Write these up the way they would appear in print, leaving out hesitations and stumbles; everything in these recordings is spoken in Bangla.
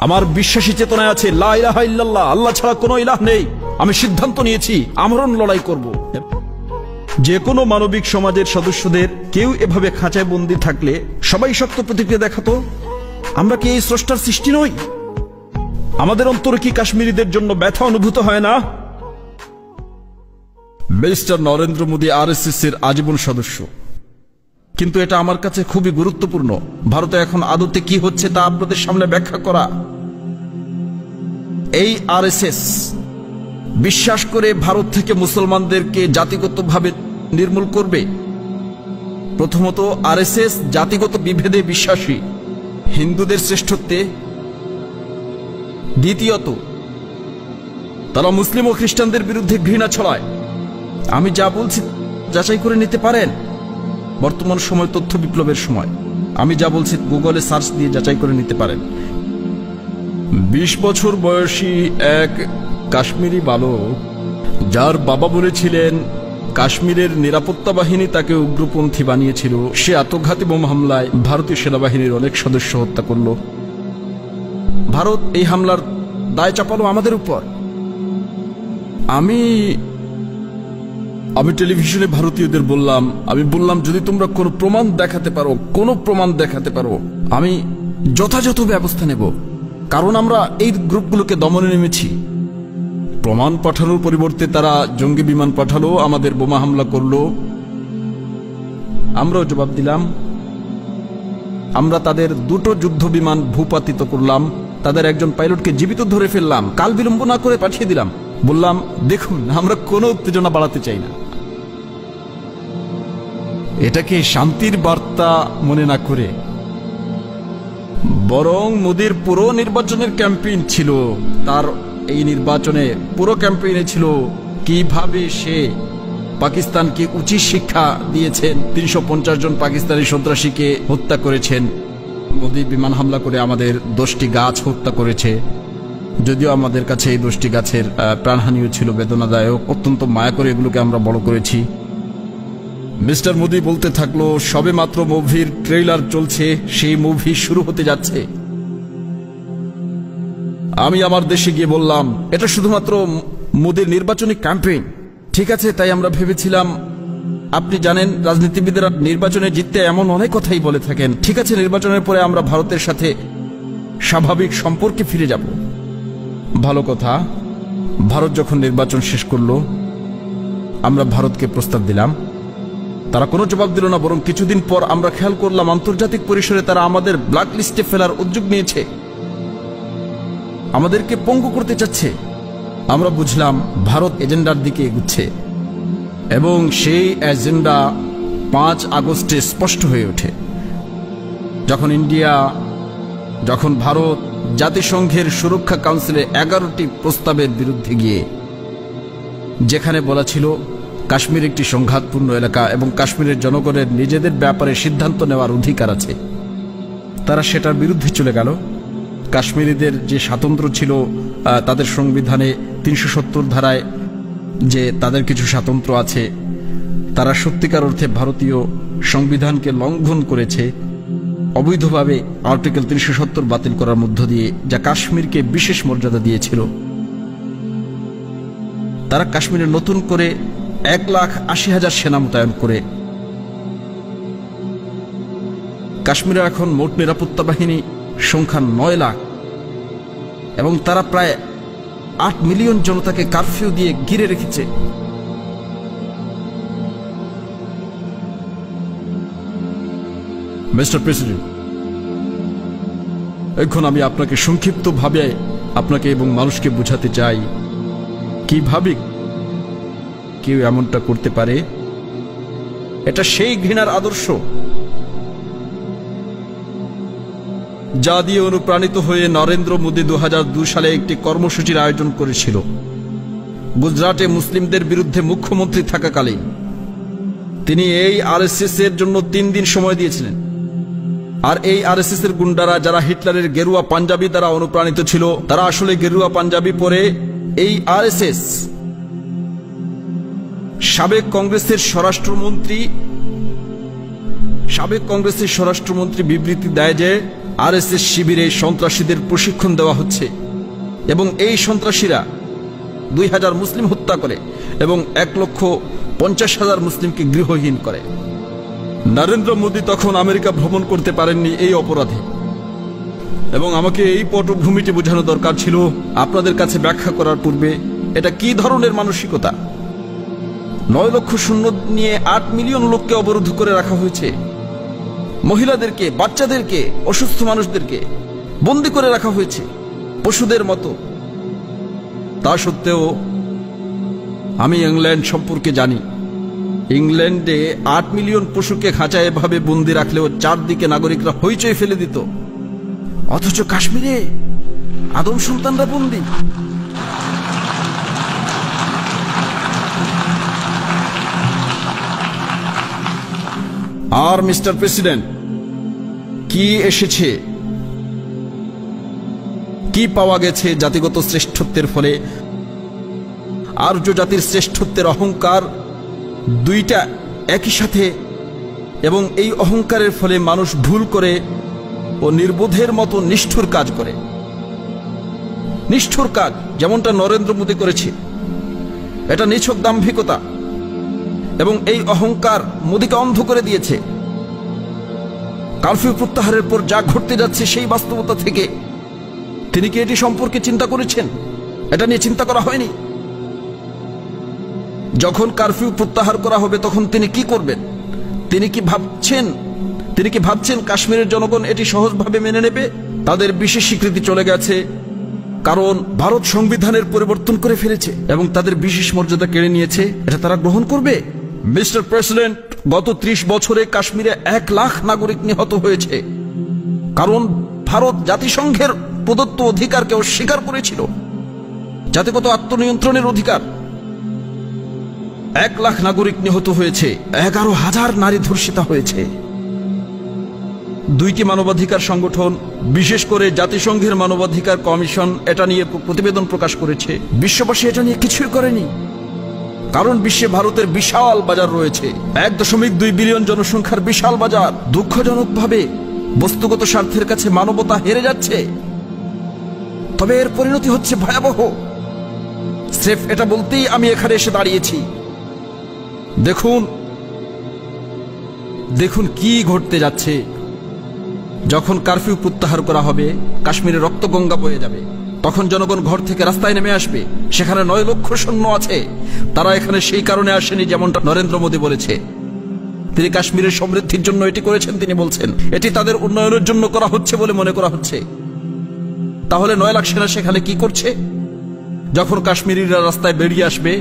আমার বিশ্বাসী চেতনায় আছে লা ইলাহা ইল্লাল্লাহ, আল্লাহ ছাড়া কোনো ইলাহ নেই। আমি সিদ্ধান্ত নিয়েছি আমরণ লড়াই করব। যে কোনো মানবিক সমাজের সদস্যদের কেউ এভাবে খাঁচায় বন্দী থাকলে সবাই শক্ত প্রতিক্রিয়া দেখাতো। আমরা কি এই স্রষ্টার সৃষ্টি নই? আমাদের অন্তরে কি কাশ্মীরিদের জন্য ব্যথা অনুভূত হয় না? মিস্টার নরেন্দ্র মোদী আরএসএস এর আজীবন সদস্য, কিন্তু এটা আমার কাছে খুবই গুরুত্বপূর্ণ। ভারতে এখন আদতে কি হচ্ছে তা আপনাদের সামনে ব্যাখ্যা করা। এই আরএসএস বিশ্বাস করে ভারত থেকে মুসলমানদেরকে জাতিগতভাবে নির্মূল করবে। প্রথমত, আরএসএস জাতিগত বিভেদে বিশ্বাসী, হিন্দুদের শ্রেষ্ঠত্বে। দ্বিতীয়ত, তারা মুসলিম ও খ্রিস্টানদের বিরুদ্ধে ঘৃণা ছড়ায়। আমি যা বলছি যাচাই করে নিতে পারেন। বর্তমান সময় তথ্য বিপ্লবের সময়। আমি যা বলছি গুগলে সার্চ দিয়ে যাচাই করে নিতে পারেন। 20 বছর বয়সী এক কাশ্মীরি বালক, যার বাবা বলেছিলেন কাশ্মীরের নিরাপত্তা বাহিনী তাকে উগ্রপন্থী বানিয়েছিল, সে আত্মঘাতী বোমা হামলায় ভারতীয় সেনাবাহিনীর অনেক সদস্য হত্যা করল। ভারত এই হামলার দায় চাপালো আমাদের উপর। আমি টেলিভিশনে ভারতীয়দের বললাম যদি তোমরা কোনো প্রমাণ দেখাতে পারো আমি যথাযথ ব্যবস্থা নেব, কারণ আমরা এই গ্রুপগুলোকে দমনে নেমেছি। প্রমাণ পাঠানোর পরিবর্তে তারা জঙ্গি বিমান পাঠালো, আমাদের বোমা হামলা করলো। আমরাও জবাব দিলাম। আমরা তাদের 2টো যুদ্ধ বিমান ভূপাতিত করলাম, তাদের একজন পাইলটকে জীবিত ধরে ফেললাম, কাল বিলম্ব না করে পাঠিয়ে দিলাম। বললাম, দেখুন, আমরা কোনো উত্তেজনা বাড়াতে চাই না। এটাকে শান্তির বার্তা মনে না করে বরং মোদির পুরো নির্বাচনের ক্যাম্পেইন ছিল, তার এই নির্বাচনে পুরো ক্যাম্পেইনে ছিল কিভাবে সে পাকিস্তানকে উচিত শিক্ষা দিয়েছেন। 350 জন পাকিস্তানি সন্ত্রাসীকে হত্যা করেছেন। মোদি বিমান হামলা করে আমাদের 10টি গাছ হত্যা করেছে। যদিও আমাদের কাছে এই 10টি গাছের প্রাণহানিও ছিল বেদনাদায়ক, অত্যন্ত মায়া করে এগুলোকে আমরা বড় করেছি। মিস্টার মোদি বলতে থাকলো, সবে মাত্র মুভির ট্রেইলার চলছে, সেই মুভি শুরু হতে যাচ্ছে। আমি আমার দেশে গিয়ে বললাম, এটা শুধুমাত্র মোদির নির্বাচনী ক্যাম্পেইন। ঠিক আছে, তাই আমরা ভেবেছিলাম। আপনি জানেন, রাজনীতিবিদরা নির্বাচনে জিততে এমন অনেক কথাই বলে থাকেন। ঠিক আছে, নির্বাচনের পরে আমরা ভারতের সাথে স্বাভাবিক সম্পর্কে ফিরে যাব। ভালো কথা। ভারত যখন নির্বাচন শেষ করলো, আমরা ভারতকে প্রস্তাব দিলাম। তারা কোনো জবাব দিল না, বরং কিছুদিন পর আমরা খেয়াল করলাম আন্তর্জাতিক পরিসরে তারা আমাদের ব্ল্যাক লিস্টে ফেলার উদ্যোগ নিয়েছে, আমাদেরকে পঙ্গু করতে চাচ্ছে। আমরা বুঝলাম ভারত এজেন্ডার দিকে এগুচ্ছে, এবং সেই এজেন্ডা 5 আগস্টে স্পষ্ট হয়ে ওঠে, যখন ভারত জাতিসংঘের সুরক্ষা কাউন্সিলে 11টি প্রস্তাবের বিরুদ্ধে গিয়ে, যেখানে বলা ছিল কাশ্মীর একটি সংঘাতপূর্ণ এলাকা এবং কাশ্মীরের জনগণের নিজেদের ব্যাপারে সিদ্ধান্ত নেওয়ার অধিকার আছে, তারা সেটার বিরুদ্ধে চলে গেল। কাশ্মীরিদের যে স্বাতন্ত্র্য ছিল, তাদের সংবিধানে 370 ধারায় যে তাদের কিছু স্বাতন্ত্র্য আছে, তারা সত্যিকার অর্থে ভারতীয় সংবিধানকে লঙ্ঘন করেছে অবৈধভাবে। আর্টিকেল 370 বাতিল করার মধ্য দিয়ে, যা কাশ্মীরকে বিশেষ মর্যাদা দিয়েছিল। তারা কাশ্মীরে নতুন করে 1,80,000 সেনা মোতায়েন করে কাশ্মীরে এখন মোট নিরাপত্তা বাহিনী সংখ্যা 9 লাখ, এবং তারা প্রায় 8 মিলিয়ন জনতাকে কারফিউ দিয়ে ঘিরে রেখেছে। মিস্টার প্রেসিডেন্ট, এখন আমি আপনাকে সংক্ষিপ্তভাবে আপনাকে এবং মানুষকে বোঝাতে চাই কিভাবে কেউ এমনটা করতে পারে। এটা সেই ঘৃণার আদর্শ যা দিয়ে অনুপ্রাণিত হয়ে নরেন্দ্র মোদী 2002 সালে একটি কর্মসূচির আয়োজন করেছিল। গুজরাটে মুসলিমদের বিরুদ্ধে মুখ্যমন্ত্রী থাকাকালীন তিনি এই আরএসএস এর জন্য 3 দিন সময় দিয়েছিলেন। আর এই আরএসএস এর গুন্ডারা, যারা হিটলারের গেরুয়া পাঞ্জাবি দ্বারা অনুপ্রাণিত ছিল, তারা আসলে গেরুয়া পাঞ্জাবি পরে এই আরএসএস। সাবেক কংগ্রেসের স্বরাষ্ট্রমন্ত্রী বিবৃতি দেয় যে আরএসএস শিবিরে সন্ত্রাসীদের প্রশিক্ষণ দেওয়া হচ্ছে এবং এই সন্ত্রাসীরা 2000 মুসলিম হত্যা করে এবং 1,50,000 মুসলিমকে গৃহহীন করে। নরেন্দ্র মোদী তখন আমেরিকা ভ্রমণ করতে পারেননি এই অপরাধে, এবং আমাকে এই পটভূমিটি বোঝানো দরকার ছিল আপনাদের কাছে ব্যাখ্যা করার পূর্বে এটা কি ধরনের মানসিকতা। 9 লক্ষ সৈন্য নিয়ে 8 মিলিয়ন লোককে অবরুদ্ধ করে রাখা হয়েছে, মহিলাদেরকে, বাচ্চাদেরকে, অসুস্থ মানুষদেরকে বন্দী করে রাখা হয়েছে পশুদের মতো। তা সত্ত্বেও আমি ইংল্যান্ড সম্পর্কে জানি। ইংল্যান্ডে 8 মিলিয়ন পশুকে খাঁচায় এভাবে বন্দী রাখলেও চারদিকে নাগরিকরা হইচই ফেলে দিত, অথচ কাশ্মীরে আদম সন্তানরা বন্দী। আর মিস্টার প্রেসিডেন্ট, কি এসেছে, কি পাওয়া গেছে জাতিগত শ্রেষ্ঠত্বের ফলে? আর্য জাতির শ্রেষ্ঠত্বের অহংকার দুইটা একই সাথে, এবং এই অহংকারের ফলে মানুষ ভুল করে ও নির্বোধের মতো নিষ্ঠুর কাজ করে। নিষ্ঠুর কাজ যেমনটা নরেন্দ্র মোদী করেছে, এটা নিছক দাম্ভিকতা, এবং এই অহংকার মোদীকে অন্ধ করে দিয়েছে। কারফিউ প্রত্যাহারের পর যা ঘটতে যাচ্ছে সেই বাস্তবতা থেকে তিনি কি এটি সম্পর্কে চিন্তা করেছেন? এটা নিয়ে চিন্তা করা হয়নি। যখন কারফিউ প্রত্যাহার করা হবে তখন তিনি কি করবেন? তিনি কি ভাবছেন কাশ্মীরের জনগণ এটি সহজভাবে মেনে নেবে? তাদের বিশেষ স্বীকৃতি চলে গেছে, কারণ ভারত সংবিধানের পরিবর্তন করে ফেলেছে এবং তাদের বিশেষ মর্যাদা কেড়ে নিয়েছে। এটা তারা গ্রহণ করবে? মিস্টার প্রেসিডেন্ট, গত 30 বছরে কাশ্মীরে 1 লাখ নাগরিক নিহত হয়েছে, কারণ ভারত জাতিসংঘের প্রদত্ত অধিকারকে অস্বীকার করেছিল, জাতিগত আত্মনিয়ন্ত্রণের অধিকার। 1 লাখ নাগরিক নিহত হয়েছে, 11,000 নারী ধর্ষিতা হয়েছে। 2টি মানবাধিকার সংগঠন, বিশেষ করে জাতিসংঘের মানবাধিকার কমিশন এটা নিয়ে প্রতিবেদন প্রকাশ করেছে। বিশ্ববাসী এটা নিয়ে কিছুই করেনি, কারণ বিশ্বে ভারতের বিশাল বাজার রয়েছে, 1.2 বিলিয়ন জনসংখ্যার বিশাল বাজার। দুঃখজনকভাবে বস্তুগত স্বার্থের কাছে মানবতা হেরে যাচ্ছে, তবে এর পরিণতি হচ্ছে ভয়াবহ। স্রেফ এটা বলতেই আমি এখানে এসে দাঁড়িয়েছি। দেখুন কি ঘটতে যাচ্ছে। যখন কারফিউ প্রত্যাহার করা হবে, কাশ্মীরে রক্তগঙ্গা বয়ে যাবে, তখন জনগণ ঘর থেকে রাস্তায় নেমে আসবে। সেখানে 9 লক্ষ সৈন্য আছে, তারা এখানে সেই কারণে আসেনি যেমনটা নরেন্দ্র মোদী বলেছে। তিনি কাশ্মীরের সমৃদ্ধির জন্য এটি করেছেন, তিনি বলছেন এটি তাদের উন্নয়নের জন্য করা হচ্ছে বলে মনে করা হচ্ছে। তাহলে 9 লাখ সেনা সেখানে কি করছে? যখন কাশ্মীরিরা রাস্তায় বেরিয়ে আসবে,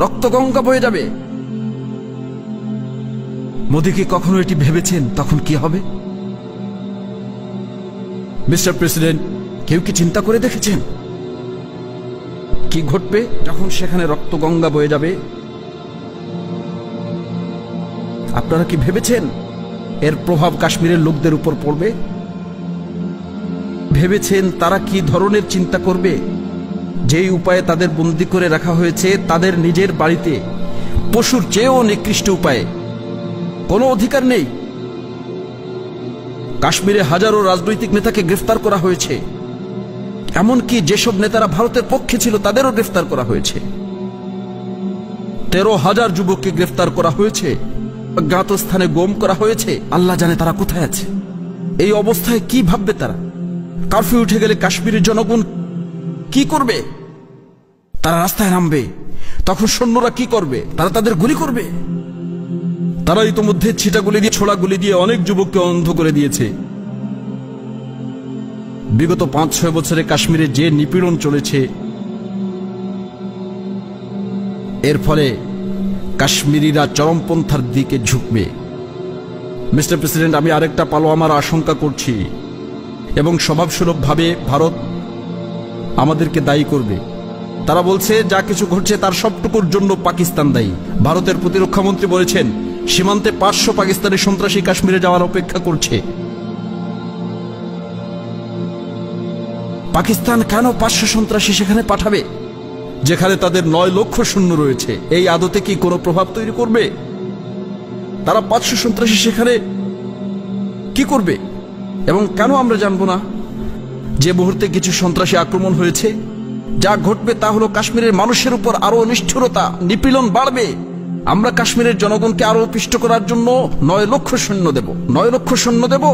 রক্তগঙ্গা বয়ে যাবে। মোদী কি কখনো এটি ভেবেছেন তখন কি হবে? মিস্টার প্রেসিডেন্ট, কেউ কি চিন্তা করে দেখেছেন কি ঘটবে যখন সেখানে রক্তগঙ্গা বয়ে যাবে? আপনারা কি ভেবেছেন এর প্রভাব কাশ্মীরের লোকদের উপর পড়বে? ভেবেছেন তারা কি ধরনের চিন্তা করবে? যেই উপায়ে তাদের বন্দী করে রাখা হয়েছে, তাদের নিজের বাড়িতে পশুর চেয়েও নিকৃষ্ট উপায়ে, কোনো অধিকার নেই। কাশ্মীরে হাজারো রাজনৈতিক নেতাকে গ্রেফতার করা হয়েছে, এমনকি যেসব নেতারা ভারতের পক্ষে ছিল তাদেরও গ্রেফতার করা হয়েছে। 13,000 যুবককে গ্রেফতার করা হয়েছে, অজ্ঞাত স্থানে গুম করা হয়েছে। আল্লাহ জানে তারা কোথায় আছে। এই অবস্থায় কি ভাববে তারা? কারফিউ উঠে গেলে কাশ্মীরের জনগণ কি করবে? তারা রাস্তায় নামবে। তখন সৈন্যরা কি করবে? তারা তাদের গুলি করবে। তারা ইতোমধ্যে ছিটা গুলি দিয়ে, ছোড়া গুলি দিয়ে অনেক যুবককে অন্ধ করে দিয়েছে। বিগত 5-6 বছরে কাশ্মীরে যে নিপীড়ন চলেছে, এর ফলে কাশ্মীরিরা চরমপন্থার দিকে ঝুঁকবে। মিস্টার প্রেসিডেন্ট, আমি আরেকটা পালোয়ামার আশঙ্কা করছি, এবং স্বভাবসুলভভাবে ভারত আমাদেরকে দায়ী করবে। তারা বলছে যা কিছু ঘটছে তার সবটুকুর জন্য পাকিস্তান দায়ী। ভারতের প্রতিরক্ষামন্ত্রী বলেছেন সীমান্তে 500 পাকিস্তানি সন্ত্রাসী কাশ্মীরে যাওয়ার অপেক্ষা করছে। পাকিস্তান কেন 500 সন্ত্রাসী সেখানে পাঠাবে যেখানে তাদের 9 লক্ষ সৈন্য রয়েছে? এই আদতে কি কোনো প্রভাব তৈরি করবে? তারা 500 সন্ত্রাসী সেখানে কি করবে? এবং কেন আমরা জানবো না? যে মুহূর্তে কিছু সন্ত্রাসী আক্রমণ হয়েছে, যা ঘটবে তা হলো কাশ্মীরের মানুষের উপর আরো নিষ্ঠুরতা, নিপীড়ন বাড়বে। আমরা কাশ্মীরের জনগণকে আরো পিষ্ট করার জন্য 9 লক্ষ সৈন্য দেব, 9 লক্ষ সৈন্য দেব।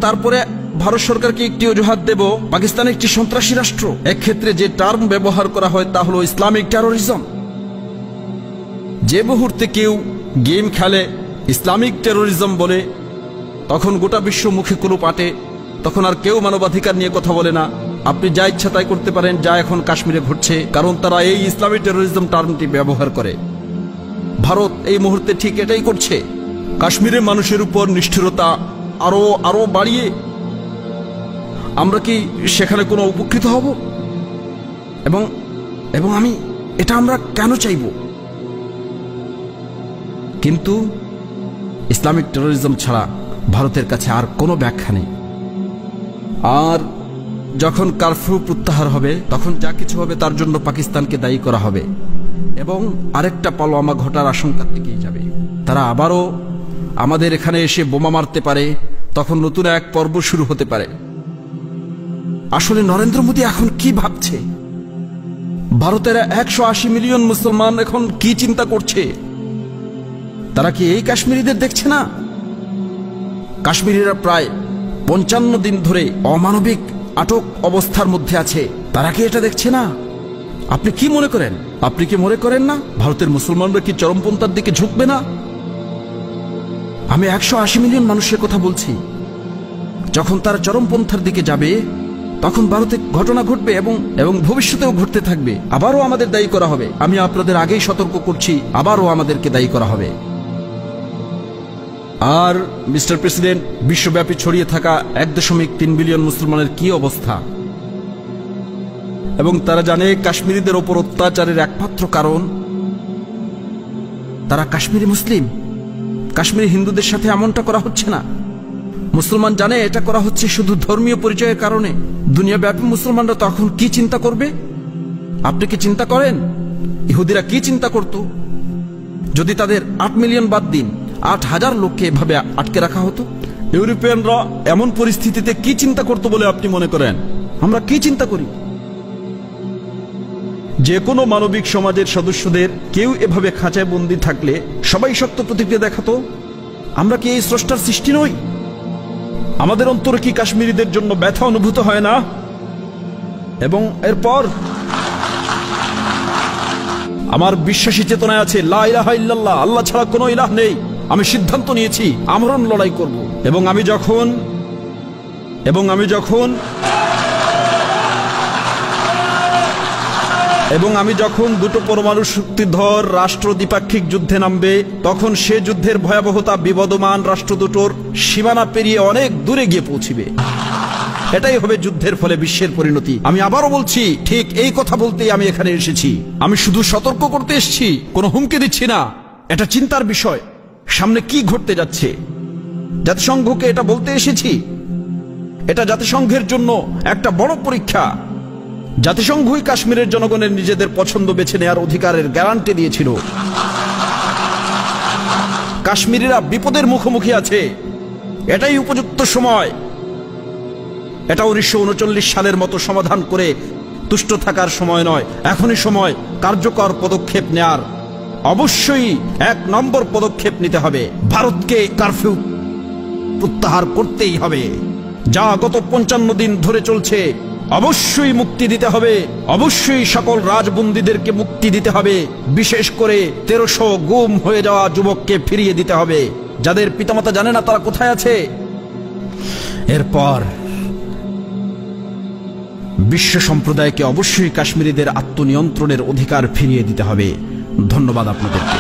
তারপরে ভারত সরকারকে একটি অজুহাত দেব, পাকিস্তান একটি সন্ত্রাসী রাষ্ট্র। এক্ষেত্রে যে টার্ম ব্যবহার করা হয় তা হলো ইসলামিক টেরোরিজম। যে মুহূর্তে কেউ গেম খেলে ইসলামিক টেরোরিজম বলে, তখন গোটা বিশ্ব মুখে কুলুপ আটে। তখন আর কেউ মানবাধিকার নিয়ে কথা বলে না। আপনি যা ইচ্ছা তাই করতে পারেন, যা এখন কাশ্মীরে ঘটছে, কারণ তারা এই ইসলামিক টেরোরিজম টার্মটি ব্যবহার করে। ভারত এই মুহূর্তে ঠিক এটাই করছে। কাশ্মীরের মানুষের উপর নিষ্ঠুরতা আরো বাড়িয়ে আমরা কি সেখানে কোনো উপকৃত হব? এবং এটা আমরা কেন চাইব? কিন্তু ইসলামিক টেরোরিজম ছাড়া ভারতের কাছে আর কোনো ব্যাখ্যা নেই। আর যখন কারফিউ প্রত্যাহার হবে, তখন যা কিছু হবে তার জন্য পাকিস্তানকে দায়ী করা হবে এবং আরেকটা পালোয়ামা ঘটার আশঙ্কা থেকেই যাবে। তারা আবারও আমাদের এখানে এসে বোমা মারতে পারে, তখন নতুন এক পর্ব শুরু হতে পারে। আসলে নরেন্দ্র মোদী এখন কি ভাবছে? ভারতের 180 মিলিয়ন মুসলমান এখন কি চিন্তা করছে? তারা কি এই কাশ্মীরিদের দেখছে না? কাশ্মীরিরা প্রায় 55 দিন ধরে অমানবিক আটক অবস্থার মধ্যে আছে। তারা কি এটা দেখছে না? আপনি কি মনে করেন? আপনি কি মনে করেন না ভারতের মুসলমানরা কি চরমপন্থার দিকে ঝুঁকবে না? আমি 180 মিলিয়ন মানুষের কথা বলছি। যখন তারা চরমপন্থার দিকে যাবে, তখন ভারতে ঘটনা ঘটবে এবং ভবিষ্যতেও ঘটতে থাকবে। আবারও আমাদের দায়ী করা হবে। আমি আপনাদের আগেই সতর্ক করছি, আবারও আমাদেরকে দায়ী করা হবে। আর মিস্টার প্রেসিডেন্ট, বিশ্বব্যাপী ছড়িয়ে থাকা 1.3 বিলিয়ন মুসলমানের কি অবস্থা? এবং তারা জানে কাশ্মীরিদের ওপর অত্যাচারের একমাত্র কারণ তারা কাশ্মীরি মুসলিম। কাশ্মীরি হিন্দুদের সাথে এমনটা করা হচ্ছে না। মুসলমান জানে এটা করা হচ্ছে শুধু ধর্মীয় পরিচয়ের কারণে। দুনিয়াব্যাপী মুসলমানরা তখন কি চিন্তা করবে? আপনি কি চিন্তা করেন ইহুদিরা কি চিন্তা করত যদি তাদের 8 মিলিয়ন বাদ দিন 8,000 লোককে এভাবে আটকে রাখা হতো? ইউরোপিয়ানরা এমন পরিস্থিতিতে কি চিন্তা করতো বলে আপনি মনে করেন? আমরা কি চিন্তা করি? যে কোনো মানবিক সমাজের সদস্যদের কেউ এভাবে খাঁচায় বন্দী থাকলে সবাই শক্ত প্রতিক্রিয়া দেখাতো। আমরা কি এই স্রষ্টার সৃষ্টি নই? আমাদের অন্তরে কি কাশ্মীরিদের জন্য ব্যথা অনুভূত হয় না? এবং এরপর আমার বিশ্বাসী চেতনায় আছে লা ইলাহা ইল্লাল্লাহ, আল্লাহ ছাড়া কোনো ইলাহ নেই। আমি সিদ্ধান্ত নিয়েছি আমরণ লড়াই করব। এবং আমি যখন দুটো পরমাণু শক্তিধর রাষ্ট্র দ্বিপাক্ষিক যুদ্ধে নামবে, তখন সে যুদ্ধের ভয়াবহতা বিবদমান রাষ্ট্র দুটোর সীমানা পেরিয়ে অনেক দূরে গিয়ে পৌঁছিবে। এটাই হবে যুদ্ধের ফলে বিশ্বের পরিণতি। আমি আবারও বলছি, ঠিক এই কথা বলতেই আমি এখানে এসেছি। আমি শুধু সতর্ক করতে এসেছি, কোনো হুমকি দিচ্ছি না। এটা চিন্তার বিষয়, সামনে কি ঘটতে যাচ্ছে। জাতিসংঘকে এটা বলতে এসেছি। এটা জাতিসংঘের জন্য একটা বড় পরীক্ষা। জাতিসংঘই কাশ্মীরের জনগণের নিজেদের পছন্দ বেছে নেওয়ার অধিকারের গ্যারান্টি দিয়েছিল। কাশ্মীরিরা বিপদের মুখোমুখি আছে, এটাই উপযুক্ত সময়। এটা 1939 সালের মতো সমাধান করে তুষ্ট থাকার সময় নয়, এখনই সময় কার্যকর পদক্ষেপ নেয়ার। অবশ্যই 1 নম্বর পদক্ষেপ নিতে হবে। ভারতকে কারফিউ প্রত্যাহার করতেই হবে। যা গত 55 দিন ধরে চলছে, অবশ্যই মুক্তি দিতে হবে। অবশ্যই সকল রাজবন্দীদেরকে মুক্তি দিতে হবে। বিশেষ করে 1300 গুম হয়ে যাওয়া যুবককে ফিরিয়ে দিতে হবে, যাদের পিতামাতা জানে না তারা কোথায় আছে। এরপর বিশ্ব সম্প্রদায়কে অবশ্যই কাশ্মীরিদের আত্মনিয়ন্ত্রণের অধিকার ফিরিয়ে দিতে হবে। ধন্যবাদ আপনাদেরকে।